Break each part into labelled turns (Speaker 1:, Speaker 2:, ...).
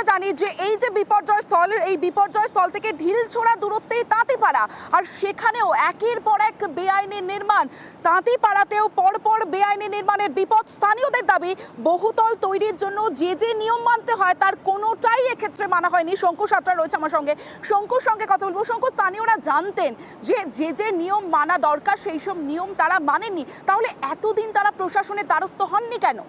Speaker 1: জানি যে এই যে বিপর্যয় স্থল, এই বিপর্যয় স্থল থেকে ঢিলছোড়া দূরত্বেই তাঁতিপাড়া, আর সেখানেও একের পর এক বেআইনি নির্মাণ। তাঁতিপাড়াতেও পরপর বেআইনি নির্মাণের বিপদ। স্থানীয়দের দাবি বহুতল তৈরির জন্য যে যে নিয়ম মানতে হয় তার কোনোটাই এক্ষেত্রে মানা হয়নি। শঙ্কু সাঁতরা রয়েছে আমার সঙ্গে, শঙ্কুর সঙ্গে কথা বলবো। শঙ্কু, স্থানীয়রা জানতেন যে যে যে নিয়ম মানা দরকার সেই সব নিয়ম তারা মানেননি, তাহলে এতদিন তারা প্রশাসনের দ্বারস্থ হননি কেন?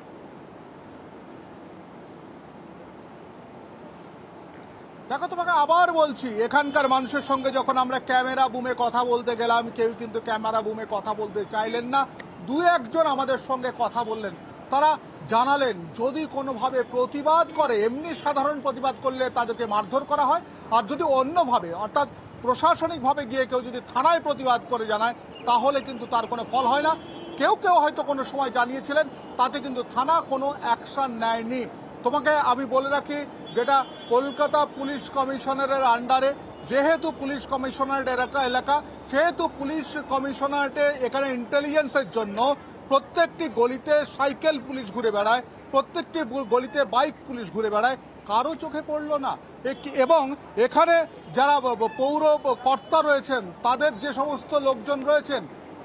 Speaker 2: দেখো, তোমাকে আবার বলছি, এখানকার মানুষের সঙ্গে যখন আমরা ক্যামেরা বুমে কথা বলতে গেলাম, কেউ কিন্তু ক্যামেরা বুমে কথা বলতে চাইলেন না। দু একজন আমাদের সঙ্গে কথা বললেন, তারা জানালেন যদি কোনোভাবে প্রতিবাদ করে, এমনি সাধারণ প্রতিবাদ করলে তাদেরকে মারধর করা হয়, আর যদি অন্যভাবে অর্থাৎ প্রশাসনিকভাবে গিয়ে কেউ যদি থানায় প্রতিবাদ করে জানায় তাহলে কিন্তু তার কোনো ফল হয় না। কেউ কেউ হয়তো কোনো সময় জানিয়েছিলেন, তাতে কিন্তু থানা কোনো অ্যাকশন নেয়নি। তোমাকে আমি বলে রাখি, যেটা কলকাতা পুলিশ কমিশনারের আন্ডারে, যেহেতু পুলিশ কমিশনারেট এলাকা, সেহেতু পুলিশ কমিশনারেটে এখানে ইন্টেলিজেন্সের জন্য প্রত্যেকটি গলিতে সাইকেল পুলিশ ঘুরে বেড়ায়, প্রত্যেকটি গলিতে বাইক পুলিশ ঘুরে বেড়ায়, কারো চোখে পড়লো না। এবং এখানে যারা পৌর কর্তা রয়েছেন, তাদের যে সমস্ত লোকজন রয়েছেন,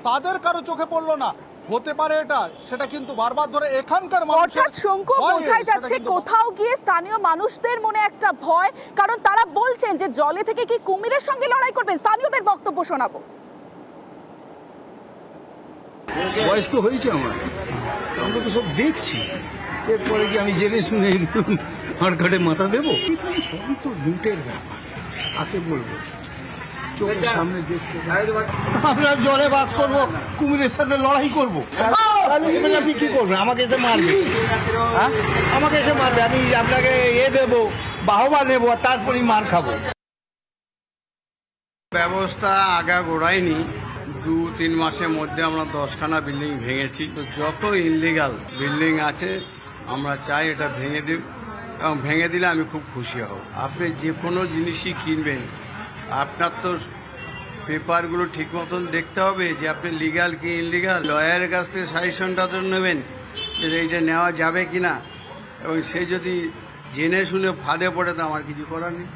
Speaker 2: তাদের কারো চোখে পড়লো না। হতে পারে এটা, সেটা কিন্তু বারবার ধরে এখানকার
Speaker 1: অর্থাৎ শঙ্কু, বোঝাই যাচ্ছে কোথাও গিয়ে স্থানীয় মানুষদের মনে একটা ভয়, কারণ তারা বলছেন যে জলে থেকে কি কুমিরের সঙ্গে লড়াই করবেন। স্থানীয়দের বক্তব্য শোনাবো।
Speaker 3: বয়স তো হয়েছে আমার, আমরা তো সব দেখছি, এরপরে কি আমি জেনে শুনে আর কাটে মাথা দেবো? সবই তো লুটের ব্যাপার, কাকে বলবো? চোখের সামনে দেখতে আমরা জলে বাস করবো, কুমিরের সাথে লড়াই করবো। আপনি কি করবেন? আমাকে এসে মারবে? আমাকে এসে মারবে, আমি আপনাকে দেবো, বাহবা নেবো, আর তারপরেই মার খাবো।
Speaker 4: ব্যবস্থা আগা গোড়ায়নি। 2-3 মাসের মধ্যে আমরা 10খানা বিল্ডিং ভেঙেছি। তো যত ইনলিগাল বিল্ডিং আছে আমরা চাই এটা ভেঙে দিই, এবং ভেঙে দিলে আমি খুব খুশি হব। আপনি যে কোনো জিনিসই কিনবেন, আপনার তো পেপারগুলো ঠিক মতন দেখতে হবে যে আপনি লিগাল কি ইনলিগাল। লয়ারের কাছ থেকে সাজেশনটা তো নেবেন যে এইটা নেওয়া যাবে কি না, এবং সে যদি জেনে শুনে ফাঁদে পড়ে তো আমার কিছু করার নেই।